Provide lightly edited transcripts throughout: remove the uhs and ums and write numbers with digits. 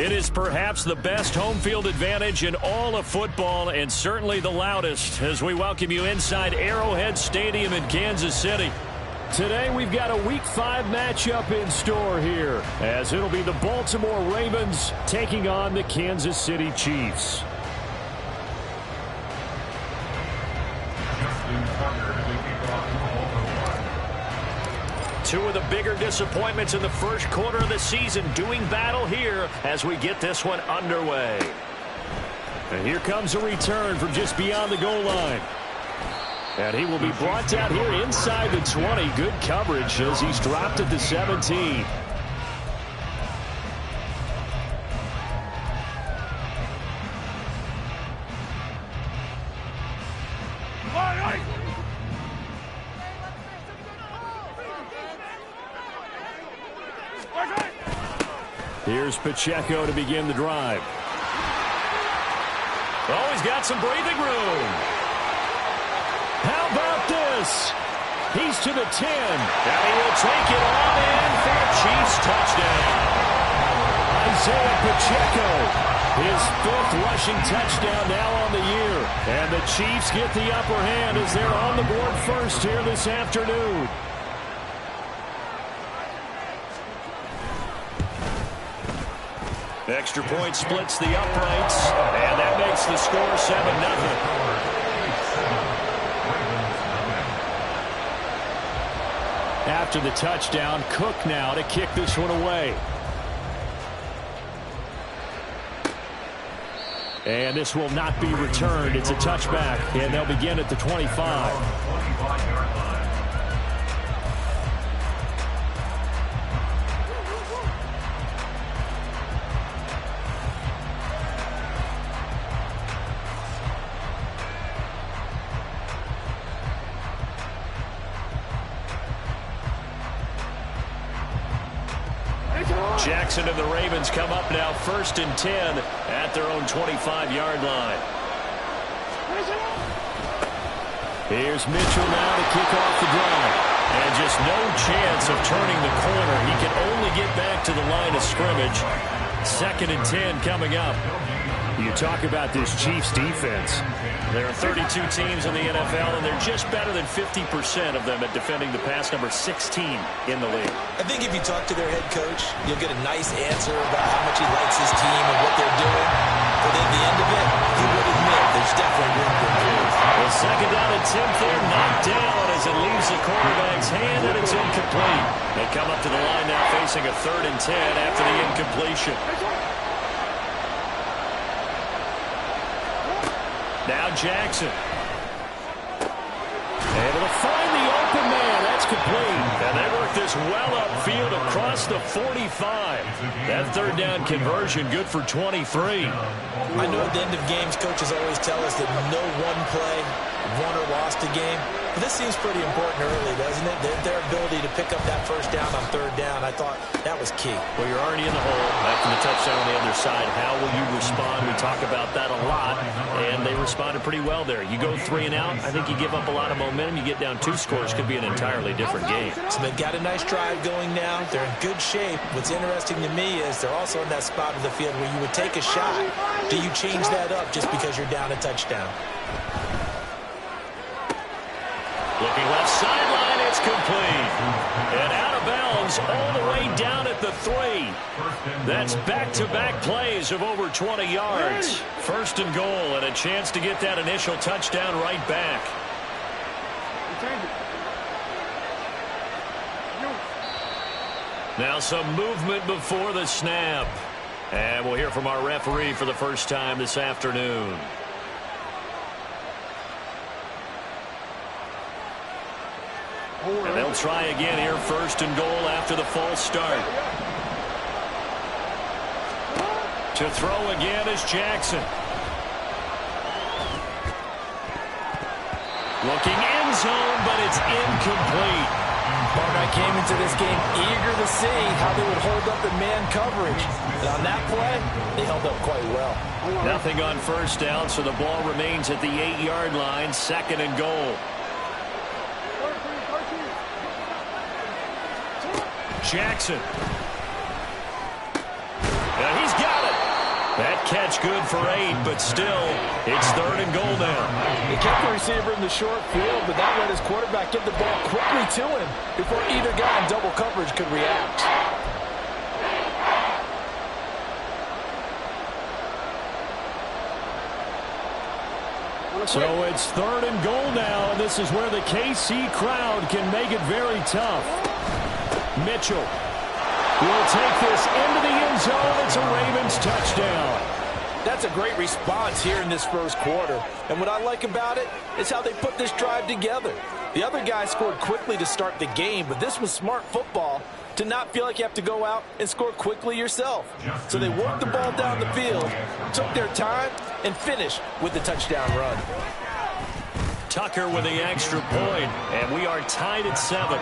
It is perhaps the best home field advantage in all of football and certainly the loudest as we welcome you inside Arrowhead Stadium in Kansas City. Today we've got a Week 5 matchup in store here as it'll be the Baltimore Ravens taking on the Kansas City Chiefs. Two of the bigger disappointments in the first quarter of the season doing battle here as we get this one underway. And here comes a return from just beyond the goal line. And he will be brought down here inside the 20. Good coverage as he's dropped at the 17. Here's Pacheco to begin the drive. Oh, he's got some breathing room. How about this? He's to the 10. And he will take it all in for a Chiefs touchdown. Isaiah Pacheco, his 5th rushing touchdown now on the year. And the Chiefs get the upper hand as they're on the board first here this afternoon. Extra point splits the uprights, and that makes the score 7-0. After the touchdown, Cook now to kick this one away. And this will not be returned. It's a touchback, and they'll begin at the 25. Jackson and the Ravens come up now 1st and 10 at their own 25-yard line. Here's Mitchell now to kick off the drive. And just no chance of turning the corner. He can only get back to the line of scrimmage. 2nd and 10 coming up. You talk about this Chiefs defense. There are 32 teams in the NFL, and they're just better than 50% of them at defending the pass, number 16 in the league. I think if you talk to their head coach, you'll get a nice answer about how much he likes his team and what they're doing. But at the end of it, he would admit there's definitely room to improve. The 2nd down and 10 there, knocked down as it leaves the quarterback's hand, and it's incomplete. They come up to the line now facing a 3rd and 10 after the incompletion. Now Jackson. Able to find the open man. That's complete. And they work this well upfield across the 45. That 3rd down conversion good for 23. I know at the end of games, coaches always tell us that no one play won or lost a game. But this seems pretty important early, doesn't it? Their ability to pick up that 1st down on 3rd down, I thought that was key. Well, you're already in the hole after the touchdown on the other side. How will you respond? We talk about that a lot, and they responded pretty well there. You go 3 and out, I think you give up a lot of momentum. You get down 2 scores, could be an entirely different game. So they've got a nice drive going now. They're in good shape. What's interesting to me is they're also in that spot of the field where you would take a shot. Do you change that up just because you're down a touchdown? Looking left sideline, it's complete. And out of bounds all the way down at the 3. That's back-to-back plays of over 20 yards. 1st and goal and a chance to get that initial touchdown right back. Now some movement before the snap. And we'll hear from our referee for the first time this afternoon. And they'll try again here, 1st and goal after the false start. To throw again is Jackson. Looking end zone, but it's incomplete. Mark, I came into this game eager to see how they would hold up in man coverage. And on that play, they held up quite well. Nothing on 1st down, so the ball remains at the 8-yard line, 2nd and goal. Jackson. And he's got it. That catch good for 8, but still, it's 3rd and goal now. He kept the receiver in the short field, but that let his quarterback get the ball quickly to him before either guy in double coverage could react. So it's 3rd and goal now, and this is where the KC crowd can make it very tough. Mitchell will take this into the end zone. It's a Ravens touchdown. That's a great response here in this first quarter. And what I like about it is how they put this drive together. The other guy scored quickly to start the game, but this was smart football to not feel like you have to go out and score quickly yourself. So they worked the ball down the field, took their time, and finished with the touchdown run. Tucker with the extra point, and we are tied at 7.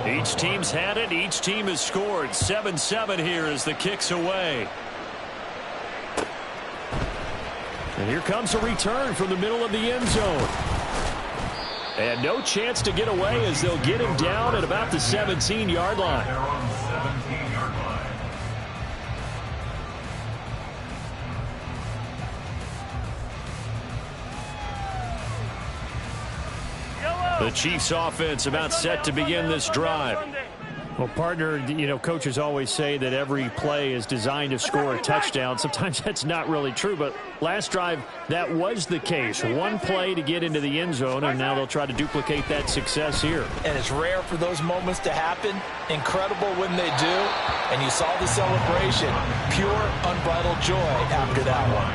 Each team's had it. Each team has scored. 7-7 here as the kick's away. And here comes a return from the middle of the end zone. And no chance to get away as they'll get him down at about the 17-yard line. The Chiefs offense about set to begin this drive. Well, partner, coaches always say that every play is designed to score a touchdown. Sometimes that's not really true, but last drive, that was the case. One play to get into the end zone, and now they'll try to duplicate that success here. And it's rare for those moments to happen. Incredible when they do. And you saw the celebration. Pure, unbridled joy after that one.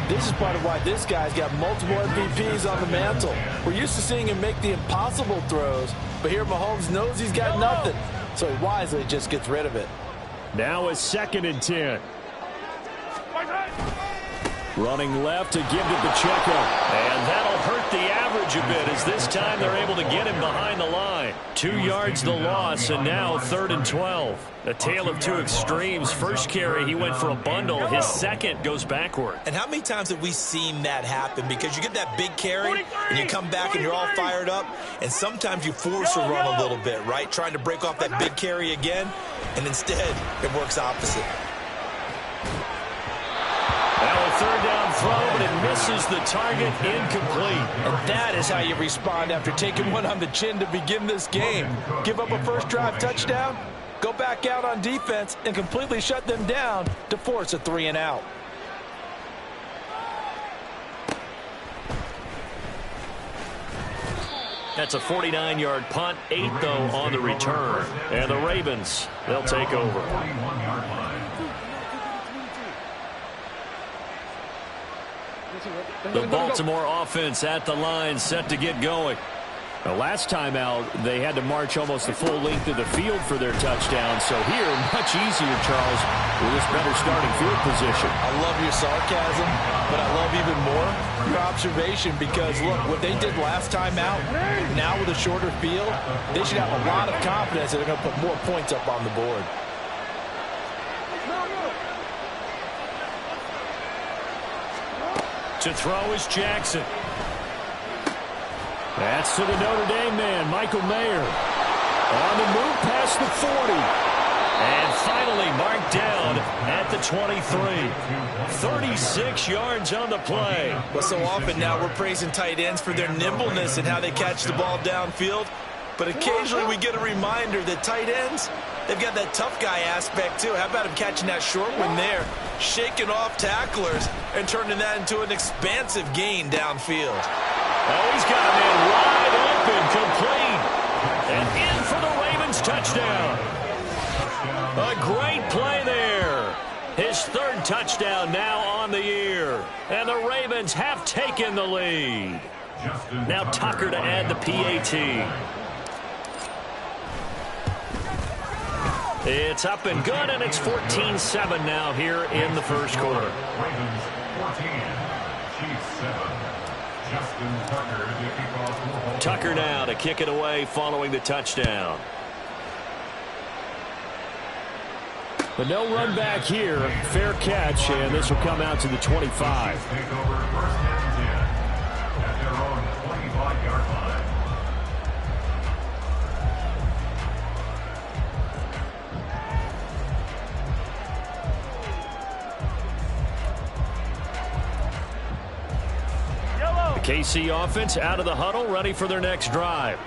This is part of why this guy's got multiple MVPs on the mantle. We're used to seeing him make the impossible throws, but here Mahomes knows he's got nothing, so he wisely just gets rid of it. Now a 2nd and 10. Running left to give to Pacheco. And that'll hurt the average a bit as this time they're able to get him behind the line. 2 yards the loss, and now 3rd and 12. A tale of two extremes. First carry, he went for a bundle. His second goes backward. And how many times have we seen that happen? Because you get that big carry, and you come back and you're all fired up, and sometimes you force a run a little bit, right? Trying to break off that big carry again, and instead it works opposite. Now a 3rd down throw, but it misses the target, incomplete. And that is how you respond after taking one on the chin to begin this game. Give up a first drive touchdown, go back out on defense, and completely shut them down to force a 3 and out. That's a 49-yard punt, 8 though on the return. And the Ravens, they'll take over. The Baltimore offense at the line, set to get going. Now, last time out, they had to march almost the full length of the field for their touchdown. So here, much easier, Charles, with this better starting field position. I love your sarcasm, but I love even more your observation because, look, what they did last time out, now with a shorter field, they should have a lot of confidence that they're going to put more points up on the board. To throw is Jackson. That's to the Notre Dame man, Michael Mayer. On the move past the 40. And finally marked down at the 23. 36 yards on the play. But so often now we're praising tight ends for their nimbleness and how they catch the ball downfield. But occasionally we get a reminder that tight ends, they've got that tough guy aspect too. How about him catching that short one there, shaking off tacklers, and turning that into an expansive gain downfield. Oh, he's got a man wide open, complete. And in for the Ravens touchdown. A great play there. His 3rd touchdown now on the year. And the Ravens have taken the lead. Now Tucker to add the PAT. It's up and good, and it's 14-7 now here in the first quarter. Ravens 14, Chiefs 7. Tucker now to kick it away following the touchdown. But no run back here. Fair catch, and this will come out to the 25. Take over 1st and 10 at their own 25-yard line. KC offense out of the huddle, ready for their next drive.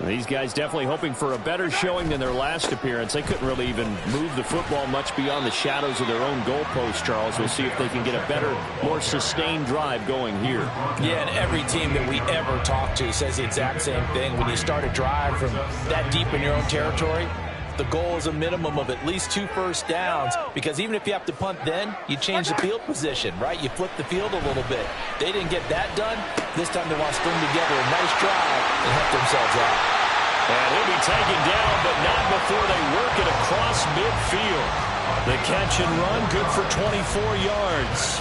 These guys definitely hoping for a better showing than their last appearance. They couldn't really even move the football much beyond the shadows of their own goalpost, Charles. We'll see if they can get a better, more sustained drive going here. Yeah, and every team that we ever talk to says the exact same thing. When you start a drive from that deep in your own territory, the goal is a minimum of at least 2 first downs, because even if you have to punt then, you change the field position, right? You flip the field a little bit. They didn't get that done. This time they want to string together a nice drive and help themselves out. And he'll be taken down, but not before they work it across midfield. The catch and run, good for 24 yards.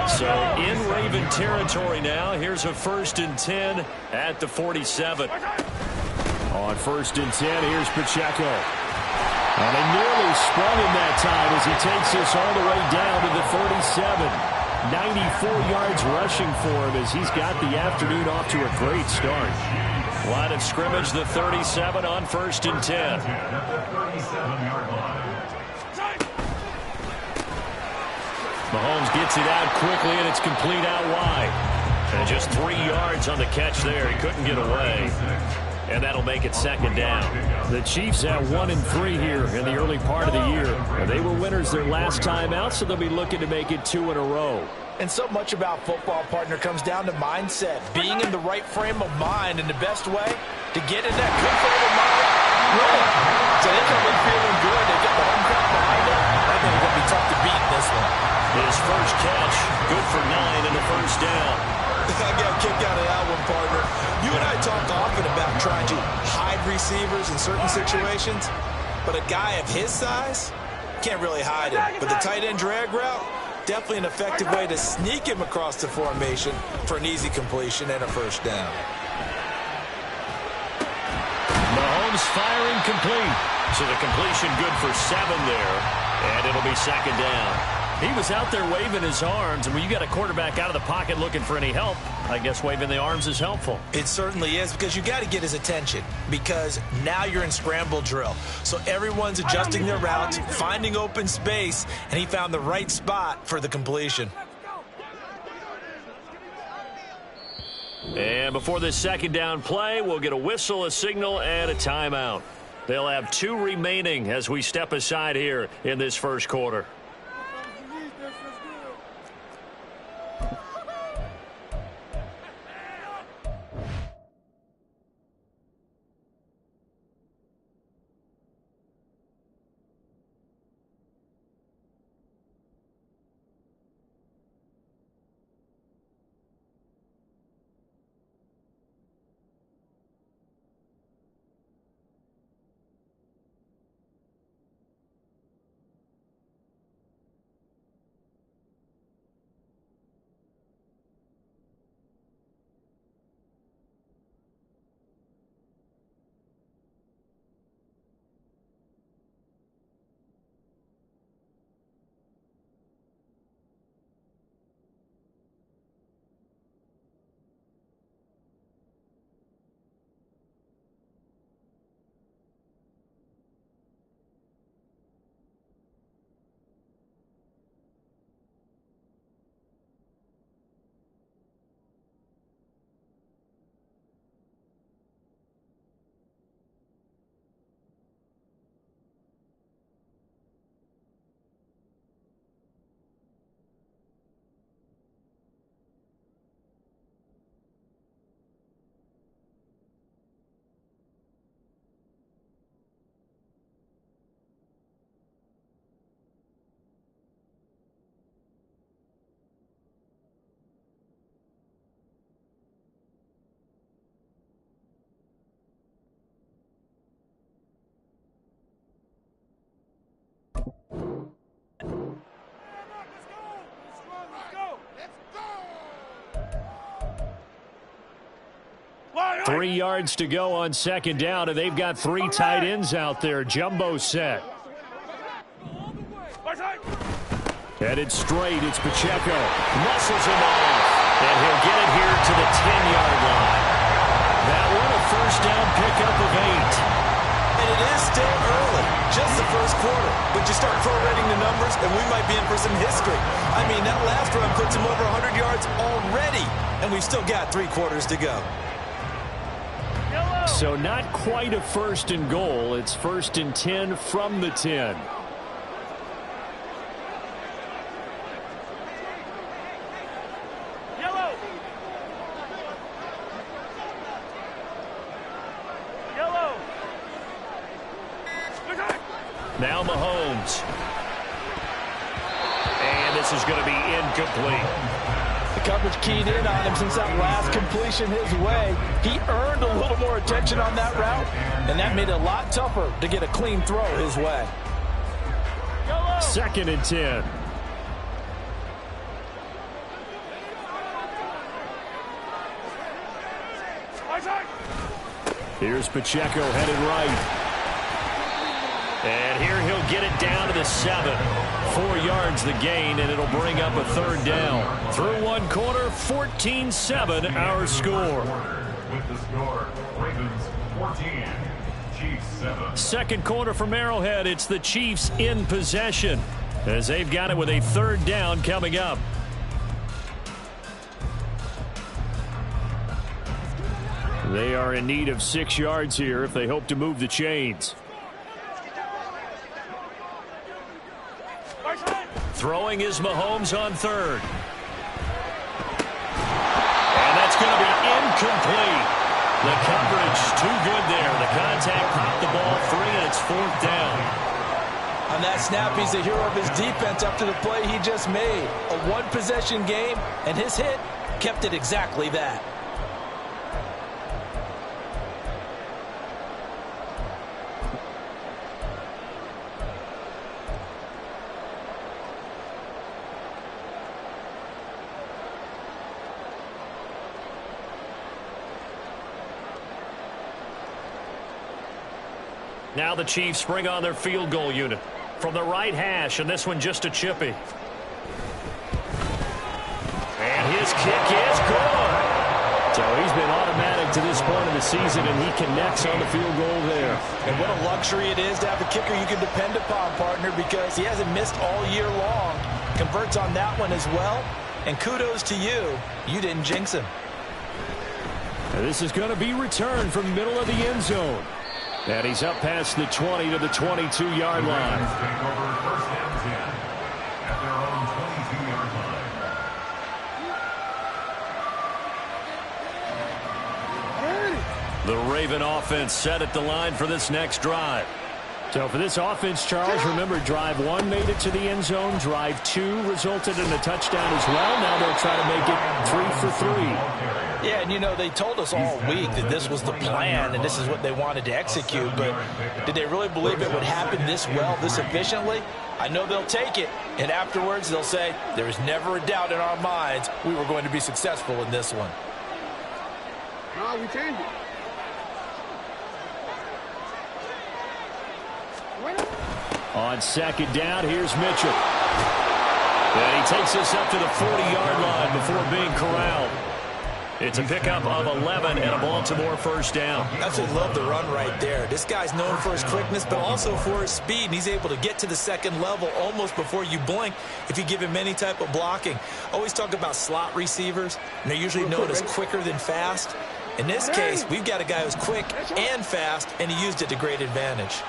So in Raven territory now. Here's a 1st and 10 at the 47. On 1st and 10, here's Pacheco. And they nearly sprung him that time as he takes this all the way down to the 37. 94 yards rushing for him as he's got the afternoon off to a great start. Line of scrimmage, the 37 on 1st and 10. Mahomes gets it out quickly, and it's complete out wide. And just 3 yards on the catch there. He couldn't get away. And that'll make it 2nd down. The Chiefs at 1-3 here in the early part of the year. They were winners their last time out, so they'll be looking to make it 2 in a row. And so much about football, partner, comes down to mindset. Being in the right frame of mind, and the best way to get in that good frame of mind, winning. So they come in feeling good. They got the home crowd behind them. I think it's going to be tough to beat in this one. His first catch, good for 9 and a 1st down. I got a kick out of that one, partner. You and I talk often about trying to hide receivers in certain situations, but a guy of his size can't really hide him. But the tight end drag route, definitely an effective way to sneak him across the formation for an easy completion and a 1st down. Mahomes firing complete. So the completion good for 7 there, and it'll be 2nd down. He was out there waving his arms, and when you got a quarterback out of the pocket looking for any help, I guess waving the arms is helpful. It certainly is, because you got to get his attention, because now you're in scramble drill. So everyone's adjusting their routes, finding open space, and he found the right spot for the completion. And before this 2nd down play, we'll get a whistle, a signal, and a timeout. They'll have 2 remaining as we step aside here in this 1st quarter. Three yards to go on 2nd down, and they've got 3 tight ends out there. Jumbo set. Headed straight, it's Pacheco. Muscles him off, and he'll get it here to the 10-yard line. That one a 1st down pickup of 8. And And it is still early, just the first quarter. But you start prorating the numbers, and we might be in for some history. I mean, that last run puts him over 100 yards already, and we've still got 3 quarters to go. So not quite a first and goal. It's 1st and 10 from the 10. Now Mahomes. And this is going to be incomplete. The coverage keyed in on him since that last completion his way. He earned a little more attention on that route, and that made it a lot tougher to get a clean throw his way. 2nd and 10. Here's Pacheco headed right. And here he'll get it down to the 7. 4 yards the gain, and it'll bring up a 3rd down. Through 1 quarter, 14-7 our score. With the score, Ravens 14, Chiefs 7. 2nd quarter from Arrowhead. It's the Chiefs in possession as they've got it with a 3rd down coming up. They are in need of 6 yards here if they hope to move the chains. Throwing is Mahomes on 3rd. And that's going to be incomplete. The coverage too good there. The contact popped the ball 3, and it's 4th down. On that snap, he's the hero of his defense up to the play he just made. A 1-possession game, and his hit kept it exactly that. Now the Chiefs bring on their field goal unit from the right hash, and this one just a chippy. And his kick is good. So he's been automatic to this point of the season, and he connects on the field goal there. And what a luxury it is to have a kicker you can depend upon, partner, because he hasn't missed all year long. Converts on that one as well. And kudos to you. You didn't jinx him. And this is going to be returned from the middle of the end zone. And he's up past the 20 to the 22-yard line. Take over 1st and 10 at their own 22-yard line. The Raven offense set at the line for this next drive. So for this offense, Charles, remember, drive 1 made it to the end zone. Drive 2 resulted in a touchdown as well. Now they'll try to make it 3 for 3. Yeah, and you know, they told us all week that this was the plan and this is what they wanted to execute, but did they really believe it would happen this well, this efficiently? I know they'll take it, and afterwards they'll say, there's never a doubt in our minds we were going to be successful in this one. No, we changed it. On 2nd down, here's Mitchell. And he takes us up to the 40-yard line before being corralled. It's a pickup of 11 and a Baltimore 1st down. Absolutely love the run right there. This guy's known for his quickness, but also for his speed. And he's able to get to the 2nd level almost before you blink if you give him any type of blocking. Always talk about slot receivers, and they're usually known as quicker than fast. In this case, we've got a guy who's quick and fast, and he used it to great advantage.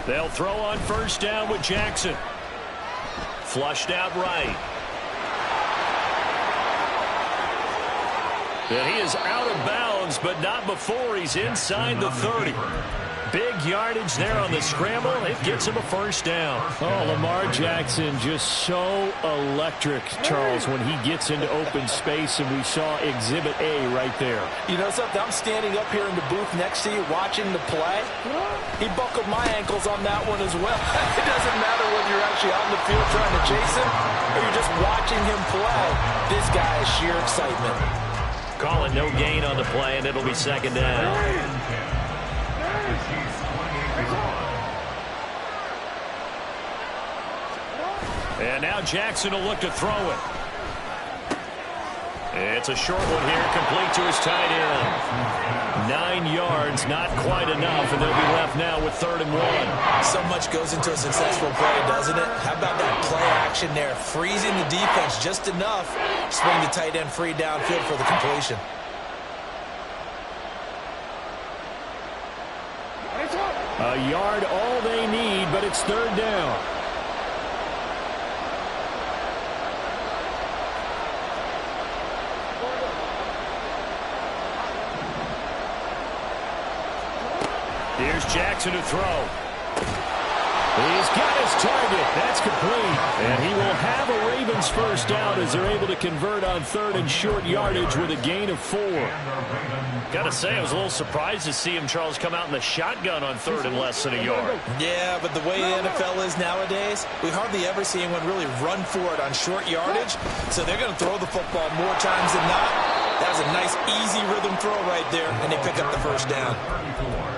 They'll throw on 1st down with Jackson. Flushed out right. And he is out of bounds, but not before he's inside the 30. Big yardage there on the scramble. It gets him a 1st down. Oh, Lamar Jackson just so electric, Charles, when he gets into open space, and we saw Exhibit A right there. You know something? I'm standing up here in the booth next to you watching the play. He buckled my ankles on that one as well. It doesn't matter whether you're actually on the field trying to chase him or you're just watching him play. This guy is sheer excitement. Call it no gain on the play, and it'll be 2nd down. And now Jackson will look to throw it. It's a short one here, complete to his tight end. 9 yards, not quite enough, and they'll be left now with 3rd and 1. So much goes into a successful play, doesn't it? How about that play action there, freezing the defense just enough to swing the tight end free downfield for the completion. A yard all they need, but it's 3rd down. Here's Jackson to throw. He's got his target. That's complete. And he will have a Ravens first down as they're able to convert on 3rd and short yardage with a gain of 4. Got to say, I was a little surprised to see him, Charles, come out in the shotgun on 3rd and less than a yard. Yeah, but the way the NFL is nowadays, we hardly ever see anyone really run for it on short yardage. So they're going to throw the football more times than not. That was a nice, easy rhythm throw right there, and they pick up the first down.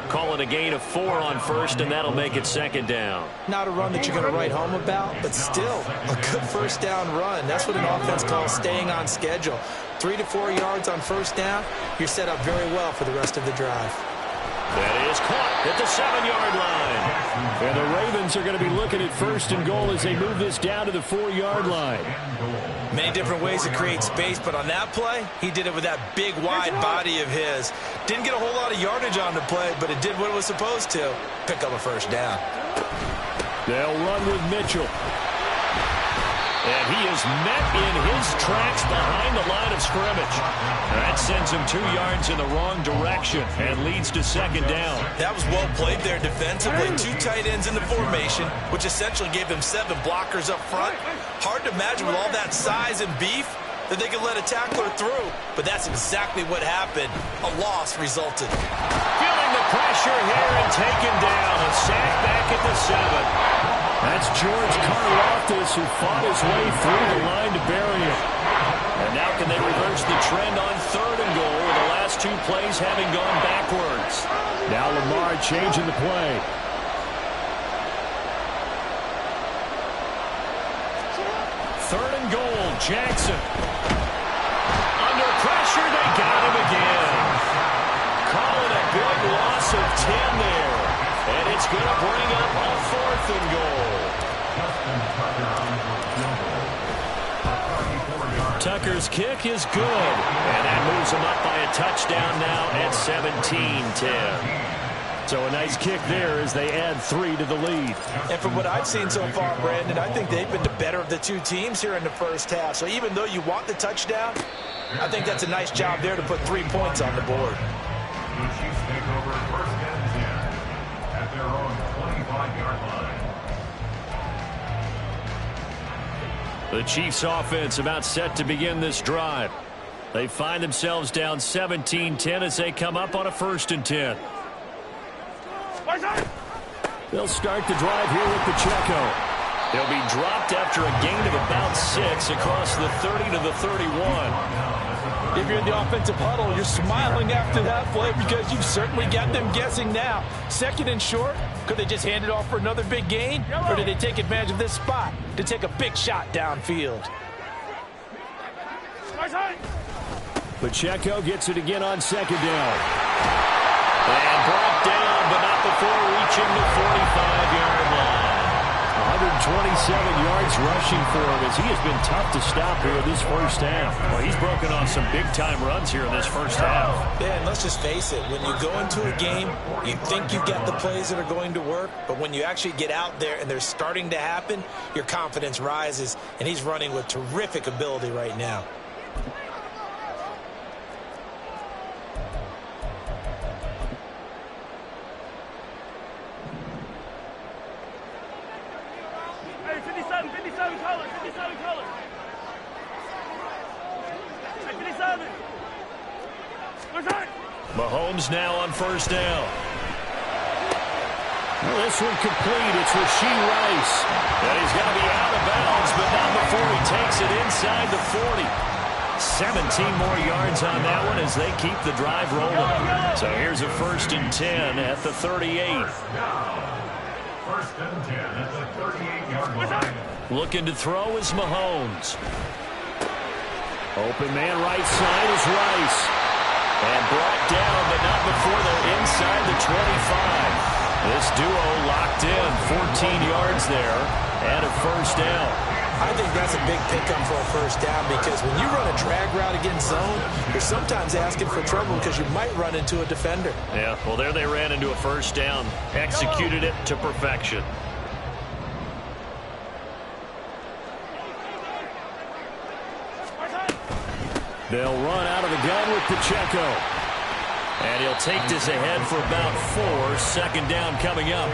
Call it a gain of 4 on 1st, and that'll make it 2nd down. Not a run that you're going to write home about, but still a good first down run. That's what an offense calls staying on schedule. 3 to 4 yards on 1st down, you're set up very well for the rest of the drive. That is caught at the 7-yard line. And the Ravens are going to be looking at 1st and goal as they move this down to the 4-yard line. Many different ways to create space, but on that play, he did it with that big, wide body of his. Didn't get a whole lot of yardage on the play, but it did what it was supposed to. Pick up a first down. They'll run with Mitchell. And he is met in his tracks behind the line of scrimmage. That sends him 2 yards in the wrong direction and leads to 2nd down. That was well played there defensively. 2 tight ends in the formation, which essentially gave them 7 blockers up front. Hard to imagine with all that size and beef that they could let a tackler through. But that's exactly what happened. A loss resulted. Feeling the pressure here and taken down. A sack back at the 7. That's George Karlaftis, who fought his way through the line to bury it. And now can they reverse the trend on 3rd and goal, with the last 2 plays having gone backwards. Now Lamar changing the play. Third and goal, Jackson. Under pressure, they got him again. Calling a big loss of 10 there. And it's going to bring up a 4th and goal. Tucker's kick is good. And that moves him up by a touchdown now at 17-10. So a nice kick there as they add 3 to the lead. And from what I've seen so far, Brandon, I think they've been the better of the 2 teams here in the first half. So even though you want the touchdown, I think that's a nice job there to put 3 points on the board. The Chiefs take over 1st and 10 at their own 25-yard line. The Chiefs offense about set to begin this drive. They find themselves down 17-10 as they come up on a 1st and 10. They'll start the drive here with Pacheco. They'll be dropped after a gain of about 6 across the 30 to the 31. If you're in the offensive huddle, you're smiling after that play because you've certainly got them guessing now. 2nd and short, could they just hand it off for another big gain? Or did they take advantage of this spot to take a big shot downfield? Pacheco gets it again on 2nd down. And brought down, but not before reaching the 45-yard line. 127 yards rushing for him as he has been tough to stop here this first half. Well, he's broken off some big-time runs here in this first half. Yeah, and let's just face it. When you go into a game, you think you've got the plays that are going to work, but when you actually get out there and they're starting to happen, your confidence rises, and he's running with terrific ability right now. Mahomes now on 1st down. Well, this one complete. It's Rashee Rice. And he's going to be out of bounds, but not before he takes it inside the 40. 17 more yards on that one as they keep the drive rolling. So here's a 1st and 10 at the 38. 1st and 10 at the 38-yard line. Looking to throw is Mahomes. Open man right side is Rice. And brought down, but not before they're inside the 25. This duo locked in, 14 yards there, and a first down. I think that's a big pickup for a first down because when you run a drag route against zone, you're sometimes asking for trouble because you might run into a defender. Yeah, well, there they ran into a first down. Executed it to perfection. They'll run out of the gun with Pacheco. And he'll take this ahead for about 4. Second down coming up.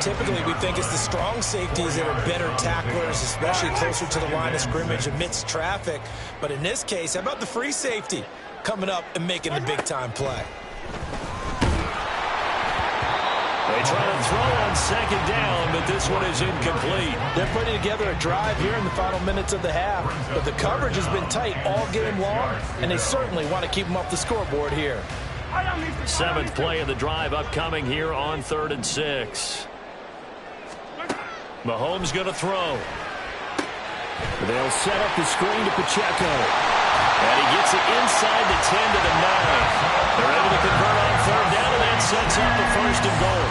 Typically, we think it's the strong safeties that are better tacklers, especially closer to the line of scrimmage amidst traffic. But in this case, how about the free safety coming up and making the big-time play? They try to throw on second down, but this one is incomplete. They're putting together a drive here in the final minutes of the half, but the coverage has been tight all game long, and they certainly want to keep them off the scoreboard here. 7th play of the drive upcoming here on 3rd and 6. Mahomes going to throw. They'll set up the screen to Pacheco. And he gets it inside the 10 to the 9. They're able to convert on 3rd down, and that sets up the 1st and goal.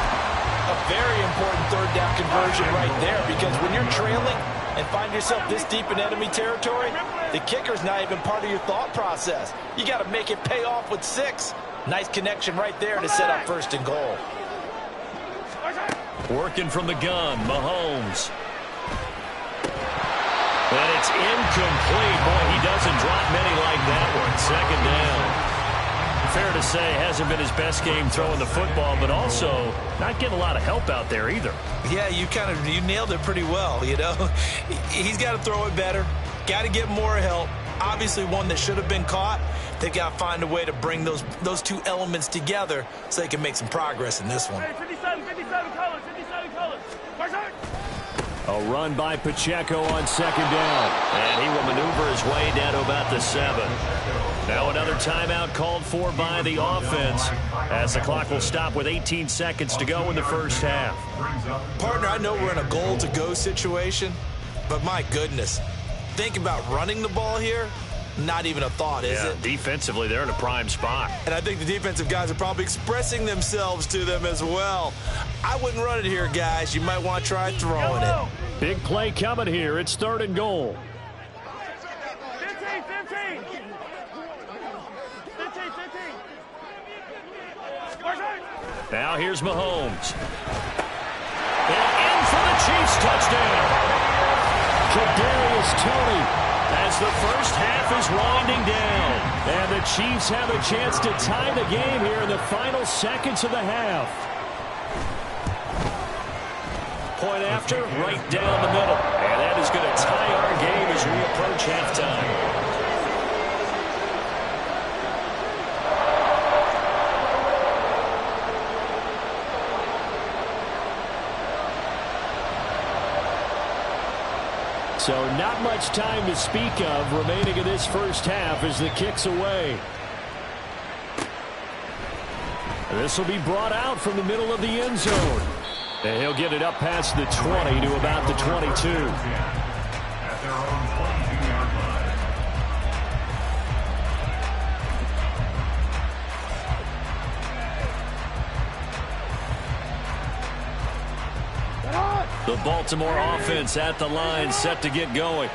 A very important 3rd down conversion right there, because when you're trailing and find yourself this deep in enemy territory, the kicker's not even part of your thought process. You got to make it pay off with 6. Nice connection right there to set up 1st and goal. Working from the gun, Mahomes. And it's incomplete. Boy, he doesn't drop many like that one. 2nd down. Fair to say, hasn't been his best game throwing the football, but also not getting a lot of help out there either. Yeah, you nailed it pretty well, you know. He's got to throw it better. Got to get more help. Obviously one that should have been caught. They've got to find a way to bring those two elements together so they can make some progress in this one. 57 colors, 57 colors. A run by Pacheco on 2nd down. And he will maneuver his way down to about the 7. Now another timeout called for by the offense as the clock will stop with 18 seconds to go in the first half. Partner, I know we're in a goal-to-go situation, but my goodness, think about running the ball here. Not even a thought, is it? Defensively, they're in a prime spot. And I think the defensive guys are probably expressing themselves to them as well. I wouldn't run it here, guys. You might want to try throwing it. Big play coming here. It's 3rd and goal. 15. Now here's Mahomes. And in for the Chiefs touchdown. Kadarius Toney. As the first half is winding down. And the Chiefs have a chance to tie the game here in the final seconds of the half. Point after, right down the middle. And that is going to tie our game as we approach halftime. So not much time to speak of remaining in this first half as the kick's away. This will be brought out from the middle of the end zone. And he'll get it up past the 20 to about the 22. At their own 22-yard line. The Baltimore offense at the line, set to get going.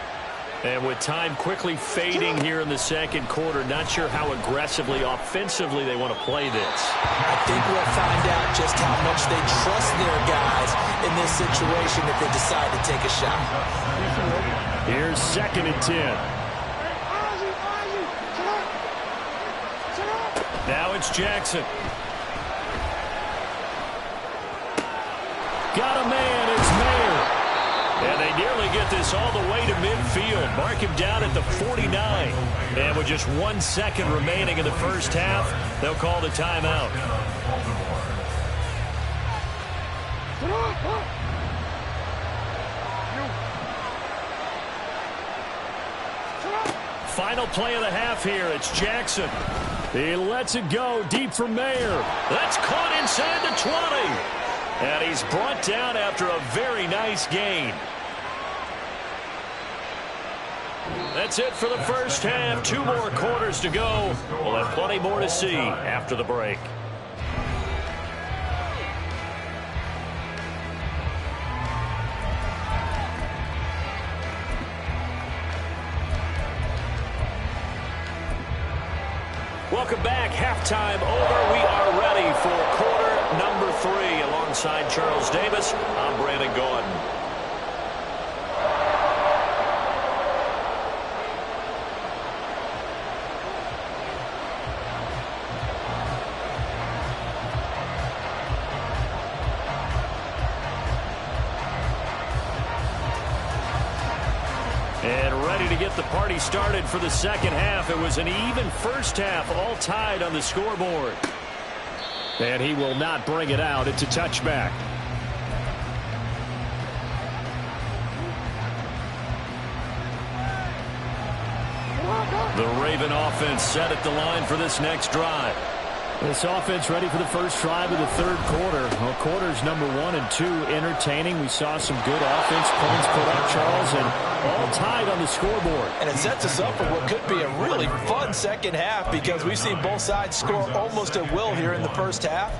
And with time quickly fading here in the second quarter, not sure how aggressively, offensively they want to play this. I think we'll find out just how much they trust their guys in this situation if they decide to take a shot. Here's 2nd and 10. Now it's Jackson. Got a man, it's Mayer. And they nearly get this all the way to midfield. Mark him down at the 49. And with just 1 second remaining in the first half, they'll call the timeout. Final play of the half here. It's Jackson. He lets it go deep for Mayer. That's caught inside the 20. And he's brought down after a very nice gain. That's it for the first half. 2 more quarters to go. We'll have plenty more to see after the break. Welcome back. Halftime over. We are ready for quarter number 3. Alongside Charles Davis, I'm Brandon Gaudin. And ready to get the party started for the second half. It was an even first half, all tied on the scoreboard. And he will not bring it out. It's a touchback. The Raven offense set at the line for this next drive. This offense ready for the first drive of the third quarter. Well, quarters number 1 and 2 entertaining. We saw some good offense points put up, Charles, and all tied on the scoreboard. And it sets us up for what could be a really fun second half because we've seen both sides score almost at will here in the first half.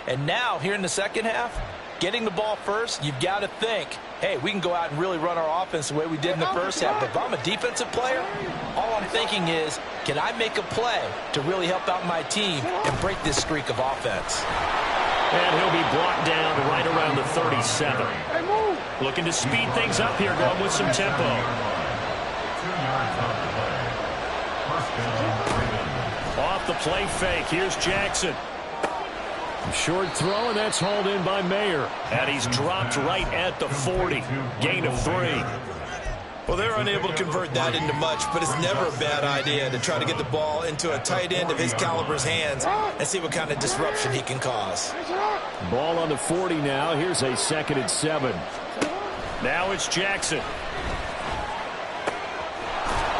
And now, here in the second half, getting the ball first, you've got to think, hey, we can go out and really run our offense the way we did in the first half. But if I'm a defensive player, all I'm thinking is, can I make a play to really help out my team and break this streak of offense? And he'll be brought down right around the 37. Looking to speed things up here, going with some tempo. 2 yards on the play. First down, Off the play fake, here's Jackson. Short throw, and that's hauled in by Mayer. And he's dropped right at the 40. Gain of 3. Well, they're unable to convert that into much, but it's never a bad idea to try to get the ball into a tight end of his caliber's hands and see what kind of disruption he can cause. Ball on the 40 now. Here's a 2nd and 7. Now it's Jackson.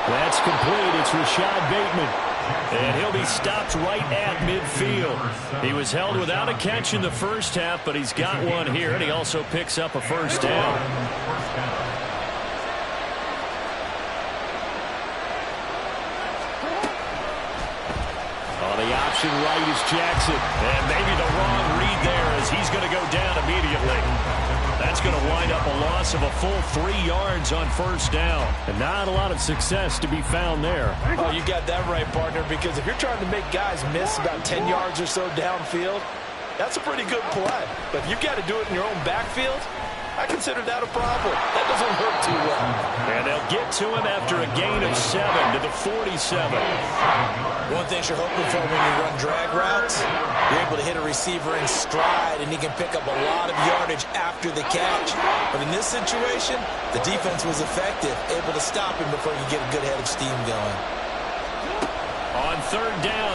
That's complete. It's Rashad Bateman. And he'll be stopped right at midfield. He was held without a catch in the first half, but he's got one here, and he also picks up a first down. On the option right is Jackson. And maybe the wrong read there as he's going to go down immediately. That's going to wind up a loss of a full 3 yards on first down. And not a lot of success to be found there. Oh, you got that right, partner, because if you're trying to make guys miss about 10 yards or so downfield, that's a pretty good play. But if you've got to do it in your own backfield, I consider that a problem. That doesn't hurt too well. And they'll get to him after a gain of 7 to the 47. One thing you're hoping for when you run drag routes, you're able to hit a receiver in stride, and he can pick up a lot of yardage after the catch. But in this situation, the defense was effective, able to stop him before you get a good head of steam going. On third down.